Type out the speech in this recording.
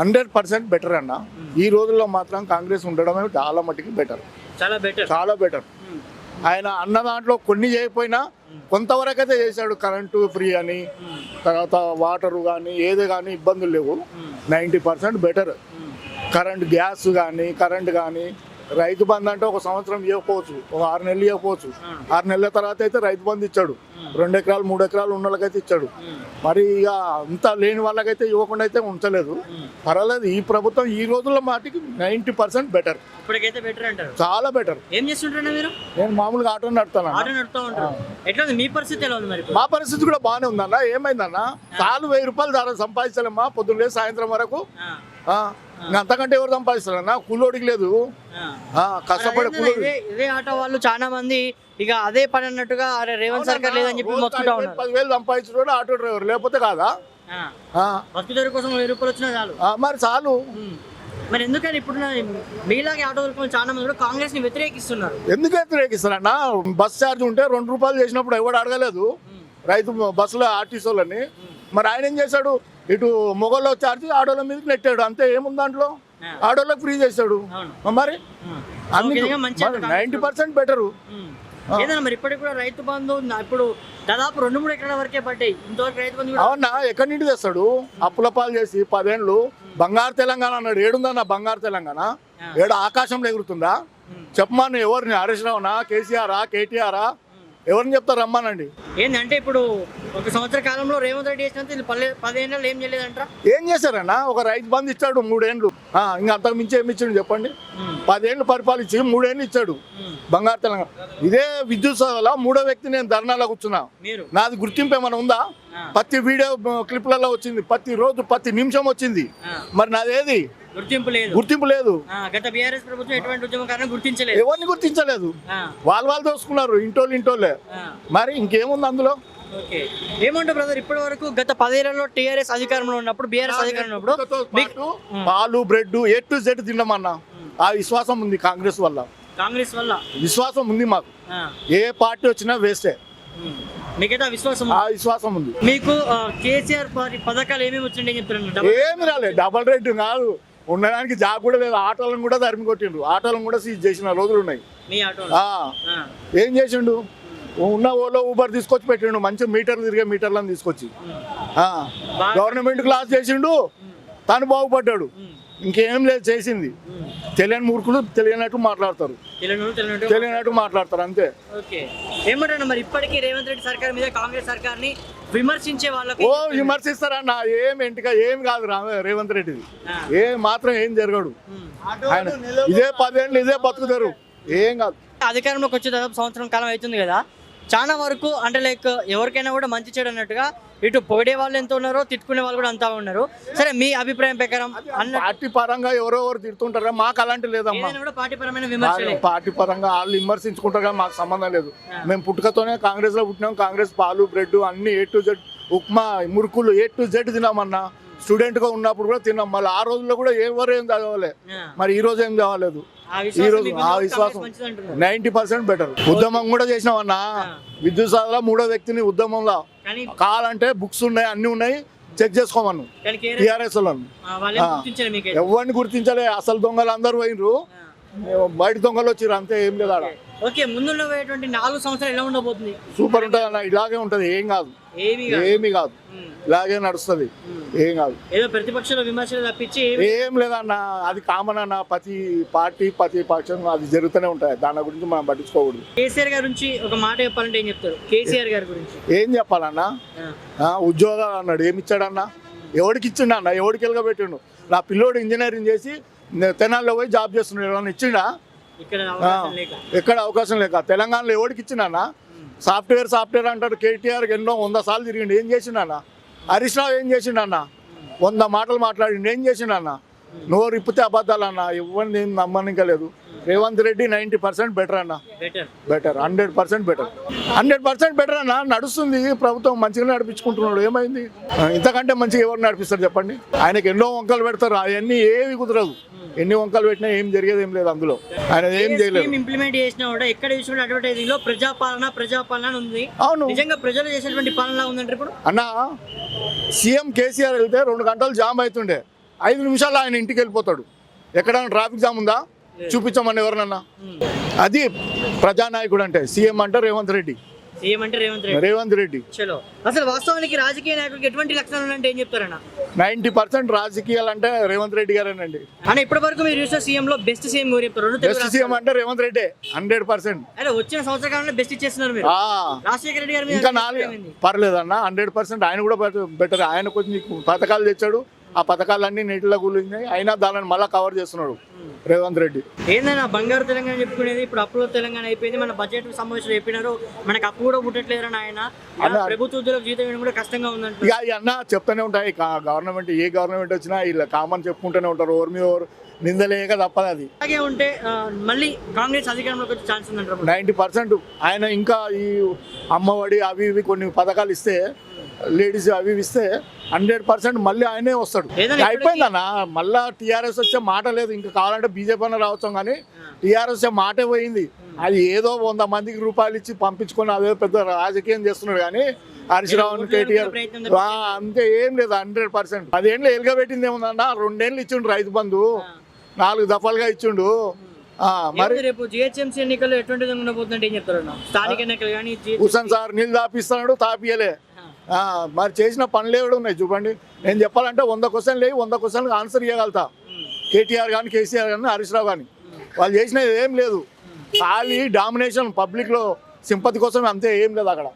100% better అన్న. ఈ రోజుల్లో మాత్రం కాంగ్రెస్ ఉండడమే చాలా మటుకు బెటర్, చాలా బెటర్. ఆయన అన్న దాంట్లో కొన్ని చేయకపోయినా కొంతవరకు అయితే చేశాడు. కరెంటు ఫ్రీ అని, తర్వాత వాటరు కానీ ఏది కానీ ఇబ్బందులు లేవు. 90% బెటర్. కరెంట్ గ్యాస్ కానీ కరెంట్ కానీ రైతు బంధు అంటే ఒక సంవత్సరం ఇవ్వకపోవచ్చు, ఒక 6 నెలలు ఇవ్వకపోవచ్చు. 6 నెలల తర్వాత అయితే రైతు బంధు ఇచ్చాడు. 2 ఎకరాలు 3 ఎకరాలు ఉన్న వాళ్ళకైతే ఇచ్చాడు. మరి ఇక అంత లేని వాళ్ళకైతే ఇవ్వకుండా అయితే ఉంచలేదు. పర్వాలేదు. ఈ ప్రభుత్వం ఈ రోజుల్లో మాటికి 90% బెటర్, చాలా బెటర్. ఏం చేస్తుంటారు మీరు? నేను మామూలుగా ఆటో నడుపుతాను. మీ పరిస్థితి ఎలా ఉంది మరి? మా పరిస్థితి కూడా బాగానే ఉందన్న. ఏమైందన్న, చాలు 1000 రూపాయలు ధర సంపాదించలేమ్మా పొద్దున్న సాయంత్రం వరకు. అంతకంటే ఎవరు సంపాదిస్తారన్నా? కూలోడికి లేదు, కష్టపడే కూలోడి. ఇదే ఆటో వాళ్ళు చాలా మంది ఇక అదే పని అన్నట్టుగా రేవంత్ సర్కార్ లేదని చెప్పి 10,000 సంపాదించడం ఆటో డ్రైవర్, లేకపోతే కాదా? బతుకుదొరి కోసం 1000 రూపాయలు వచ్చినా చాలు. మరి చాలు. మరి ఎందుకని ఇప్పుడు మీలాగే ఆటో చాలా మంది కూడా కాంగ్రెస్ ని వ్యతిరేకిస్తున్నారు? ఎందుకు వ్యతిరేకిస్తారన్నా? బస్ ఛార్జ్ ఉంటే 2 రూపాయలు చేసినప్పుడు ఎవడు అడగలేదు రైతు బస్సులో ఆర్టీసీలని. మరి ఆయన ఏం చేశాడు? ఇటు మొగల్లో ఛార్జ్ ఆటోల మీదకి నెట్టాడు, అంతే. ఏముంది దాంట్లో? ఆటోలకు ఫ్రీ చేశాడు. మరి అన్ని 90% బెటరు. ఏదన్నా మరి ఇప్పటికి కూడా రైతు బంధు ఇప్పుడు దాదాపు 2-3 ఎకరాల వరకే పడ్డాయి. ఇంతవరకు రైతు బంధు అవునా? ఎక్కడి నుండి తెస్తాడు? అప్పుల పాలు చేసి 10 ఏళ్ళు బంగారు తెలంగాణ అన్నాడు. ఏడుందన్న బంగారు తెలంగాణ? ఏడు ఆకాశంలో ఎగురుతుందా? చెప్పమని ఎవరిని? హరీష్ రావునా, కేసీఆరా, కేటీఆరా? ఎవరిని చెప్తారు? రమ్మానండి. ఏంటంటే ఇప్పుడు 1 సంవత్సర కాలంలో రేవంత్ రెడ్డి చేసినంత 10 ఏళ్ళు ఏం చేయలేదంట. ఏం చేశారన్నా? ఒక రైతు బంధు ఇచ్చాడు 3 ఏళ్ళు. ఇంకా అంతకు మించి ఏమి ఇచ్చాడు చెప్పండి? 10 ఏళ్ళు పరిపాలించి 3 ఏళ్ళు ఇచ్చాడు బంగారు తెలంగాణ. ఇదే విద్యుత్ సభలో 3వ వ్యక్తి నేను ధర్నాలో కూర్చున్నా. నాది గుర్తింపు ఏమైనా ఉందా? ప్రతి వీడియో క్లిప్లలో వచ్చింది, ప్రతి రోజు ప్రతి నిమిషం వచ్చింది. మరి నాదేది? గుర్తింపు లేదు. గత బీఆర్ఎస్ ప్రభుత్వం ఎటువంటి ఉద్యమకారులను గుర్తించలేదు, ఎవరిని గుర్తించలేదు. వాళ్ళు దోసుకున్నారు, ఇంటోళ్ళే. మరి ఇంకేముంది అందులో? ఏమంటారు బ్రదర్? ఇప్పటి వరకు గత 10 ఏళ్లలో టీఆర్ఎస్ అధికారంలో ఉన్నప్పుడు, బీఆర్ఎస్ అధికారంలో ఉన్నప్పుడు పాలు బ్రెడ్ A to Z తిన్నామన్నా. ఆ విశ్వాసం ఉంది కాంగ్రెస్ వల్ల విశ్వాసం ఉంది మాకు. ఏ పార్టీ వచ్చినా వేస్టే. మీకైతే ఆ విశ్వాసం ఉంది. మీకు కేసీఆర్ పథకాలు ఏమేమి వచ్చిండే చెప్తున్నారు? ఏమి రాలేదు. డబల్ రేట్ కాదు, ఉండడానికి జాబ్ కూడా లేదు. ఆటోలను కూడా తరిమి కొట్టిండ్రు, ఆటోలను కూడా సీజ్ చేసిన రోజులు ఉన్నాయి. ఏం చేసిండు? ఉన్న ఓలో ఊబర్ తీసుకొచ్చి పెట్టిండు, మంచి మీటర్లు తిరిగే మీటర్లను తీసుకొచ్చి. గవర్నమెంట్ క్లాస్ చేసిండు, తను బాగుపడ్డాడు. ఇంకేం లేదు చేసింది. తెలియని మూర్ఖులు తెలియనట్టు మాట్లాడతారు, అంతే. ఏమంటారు మరి ఇప్పటికీ రేవంత్ రెడ్డి సర్కార్ మీద కాంగ్రెస్ సర్కార్ ని విమర్శించే వాళ్ళకి? విమర్శిస్తారన్న. ఏం కాదు రేవంత్ రెడ్డిది. మాత్రం ఏం జరగడు. ఆయన ఇదే 10 ఏళ్ళు ఇదే బతుకుతారు, ఏం కాదు. అధికారంలోకి వచ్చే దాదాపు సంవత్సరం కాలం అవుతుంది కదా. చాలా వరకు అంటే లైక్ ఎవరికైనా కూడా మంచి చేయడం అన్నట్టుగా ఇటు పొగిడే వాళ్ళు ఎంత ఉన్నారో, తిట్టుకునే వాళ్ళు కూడా అంతా ఉన్నారు. సరే, మీ అభిప్రాయం ప్రకారం? పార్టీ పరంగా ఎవరెవరు తిడుతుంటారా? మాకు అలాంటి లేదమ్మా. పార్టీ పరమైన విమర్శలు, పార్టీ పరంగా వాళ్ళు విమర్శించుకుంటారు, మాకు సంబంధం లేదు. మేము పుట్టుకతోనే కాంగ్రెస్ లో పుట్టినాం. కాంగ్రెస్ పాలు బ్రెడ్ అన్ని A to Z, ఉప్మా మురుకులు A to Z తిన్నామన్నా. స్టూడెంట్ గా ఉన్నప్పుడు కూడా తిన్నాం. మళ్ళీ ఆ రోజుల్లో కూడా ఎవరు ఏం చదవలే. మరి ఈ రోజు ఏం చదవలేదు. ఈ రోజు ఆ విశ్వాసం 90% బెటర్. ఉద్యమం కూడా చేసినామన్నా. విద్యుత్ సాధన 3వ వ్యక్తిని ఉద్యమంలో కావాలంటే బుక్స్ ఉన్నాయి, అన్ని ఉన్నాయి, చెక్ చేసుకోమను. టీఆర్ఎస్ వాళ్ళను ఎవరిని గుర్తించలే. అసలు దొంగలు అందరూ పోయినరు, బయట దొంగలు వచ్చిర్రు, అంతే. ఏం లేదు ఆడ. ఓకే, ముందు 4 సంవత్సరాలు ఎలా ఉండబోతుంది? సూపర్ ఉంటుంది అన్న. ఇలాగే ఉంటది, ఏం కాదు, ఏమి కాదు, ఇలాగే నడుస్తుంది, ఏం కాదు. ఏదో ప్రతిపక్షాల విమర్శలు తప్పించి ఏం లేదన్న. అది కామన్ అన్న. ప్రతి పార్టీ ప్రతి పక్షం అది జరుగుతూనే ఉంటాయి. దాని గురించి మనం పట్టించుకోకూడదు. కేసీఆర్ గారి గురించి ఒక మాట చెప్పాలంటే ఏం చెప్తారు? కేసీఆర్ గారి గురించి ఏం చెప్పాలన్నా? ఉద్యోగాలు అన్నాడు, ఏమి ఇచ్చాడన్నా? ఎవరికి ఇచ్చిండ అన్న? ఎవరికి వెలగబెట్టిండు? నా పిల్లోడు ఇంజనీరింగ్ చేసి తెనాల్లో పోయి జాబ్ చేస్తున్నాడు, ఏమన్నా ఇచ్చిండా? ఎక్కడ అవకాశం లేక. తెలంగాణలో ఎవరికి ఇచ్చిండన్నా? సాఫ్ట్వేర్ అంటాడు. కేటీఆర్ ఎన్నో 100 సార్లు తిరిగిండు, ఏం చేసిండన్న? హరీష్ రావు ఏం చేసిండన్న? 100 మాటలు మాట్లాడిండు, ఏం చేసిండన్న? నోరు ఇప్పితే అబద్ధాలు అన్న. ఎవరిని నేను నమ్మనిక లేదు. రేవంత్ రెడ్డి 90% బెటర్ అన్న. Better 100% better. 100% బెటర్ అన్న. నడుస్తుంది ప్రభుత్వం, మంచిగా నడిపించుకుంటున్నాడు. ఏమైంది? ఇంతకంటే మంచిగా ఎవరు నడిపిస్తారు చెప్పండి? ఆయనకి ఎన్నో వంకలు పెడతారు, అవన్నీ ఏవి కుదరదు. ఎన్ని వంకలు పెట్టినా ఏం జరిగేది ఏం లేదు అందులో. ఆయన ఏం చేయలేదు. ఇంప్లిమెంట్ చేసినా కూడా ఎక్కడ చూసిన అడ్వర్టైజింగ్ లో ప్రజాపాలన ఉంది. అవును, నిజంగా ప్రజలు చేసేటువంటి పాలన ఉందంటే ఇప్పుడు అన్న. సీఎం కేసీఆర్ వెళ్తే 2 గంటలు జామ్ అవుతుండే, 5 నిమిషాల్లో ఆయన ఇంటికి వెళ్ళిపోతాడు. ఎక్కడైనా ట్రాఫిక్ జామ్ ఉందా చూపించమని ఎవరినన్నా. అది ప్రజానాయకుడు అంటే. సీఎం అంటే రేవంత్ రెడ్డి. సీఎం అంటే రేవంత్ రెడ్డి. చలో అసలు వాస్తవానికి రాజకీయ నాయకుడికి ఎటువంటి లక్షణాలు ఉన్నాయంటే ఏం చెప్తారన్న? 90% రాజకీయాలు అంటే రేవంత్ రెడ్డి గారేనండి. అన్న ఇప్పటి వరకు మీరు చూసిన సీఎం లో బెస్ట్ సీఎం ఎవరు చెప్తారు? బెస్ట్ సీఎం అంటే రేవంత్ రెడ్డి 100%. అరే వచ్చిన సంవత్సర కాలంలో బెస్ట్ ఇచ్చేస్తున్నారు మీరు. రాజశేఖర రెడ్డి గారు ఇంకా 4 పర్లేదన్న 100%. ఆయన కూడా బెటర్. ఆయన కొంచెం పథకాలు తెచ్చాడు. ఆ పథకాలన్నీ నీటిలో కూలినాయి. అయినా దానిని మళ్ళీ కవర్ చేస్తున్నాడు రేవంత్ రెడ్డి. ఏందన్నా బంగారు తెలంగాణ చెప్పుకునేది ఇప్పుడు అప్పులో తెలంగాణ అయిపోయింది. మన బడ్జెట్ సమావేశంలో చెప్పినారు మనకు అప్పు కూడా పుట్టట్లేదని ఆయన. ప్రభుత్వ ఉద్యోగులకు జీతం ఇవ్వడం కూడా కష్టంగా ఉందంట. ఇక అన్న చెప్తూనే ఉంటాయి. గవర్నమెంట్ ఏ గవర్నమెంట్ వచ్చినా ఇలా కామన్ చెప్పుకుంటూనే ఉంటారు. ఓవర్ మీ ఓవర్ నిందలేక తప్పదు అది. అలాగే ఉంటే మళ్ళీ కాంగ్రెస్ అధికారంలోకి వచ్చే ఛాన్స్ ఉందంటారు. 90% ఆయన ఇంకా ఈ అమ్మఒడి అవి ఇవి కొన్ని పథకాలు ఇస్తే లేడీస్ అవి ఇస్తే 100% మళ్ళీ ఆయనే వస్తాడు. అయిపోయిందన్న. మళ్ళా టీఆర్ఎస్ వచ్చే మాట లేదు. ఇంకా కావాలంటే బీజేపీ అన్న రావచ్చు కానీ టీఆర్ఎస్ వచ్చే మాటే పోయింది. అది ఏదో 100 మందికి రూపాయలు ఇచ్చి పంపించుకొని అదే పెద్ద రాజకీయం చేస్తున్నాడు కానీ హరీష్ రావు కేటీఆర్ అంతే ఏం లేదు. 100% 10 ఏళ్ళు ఎలుగబెట్టింది ఏముందన్న. 2 ఏళ్ళు ఇచ్చిండు రైతు బంధు, 4 దఫాలుగా ఇచ్చిండు. మరి రేపు జిహెచ్ఎంసీ ఎన్నికల్లో ఎటువంటి ఉండబోతుందంటే ఏం చెప్తారు? స్థానిక ఎన్నికలు కానీ హుస్సేన్ సార్ నీళ్ళు తాపిస్తున్నాడు, తాపియలే. మరి చేసిన పనులు ఏవి ఉన్నాయి చూపండి. నేను చెప్పాలంటే 100 క్వశ్చన్లు 100 క్వశ్చన్లకు ఆన్సర్ ఇవ్వగలుగుతా. కేటీఆర్ కానీ కేసీఆర్ కానీ హరీష్ రావు కానీ వాళ్ళు చేసినది ఏం లేదు. ఖాళీ డామినేషన్ పబ్లిక్లో సింపతి కోసం అంతే, ఏం లేదు అక్కడ.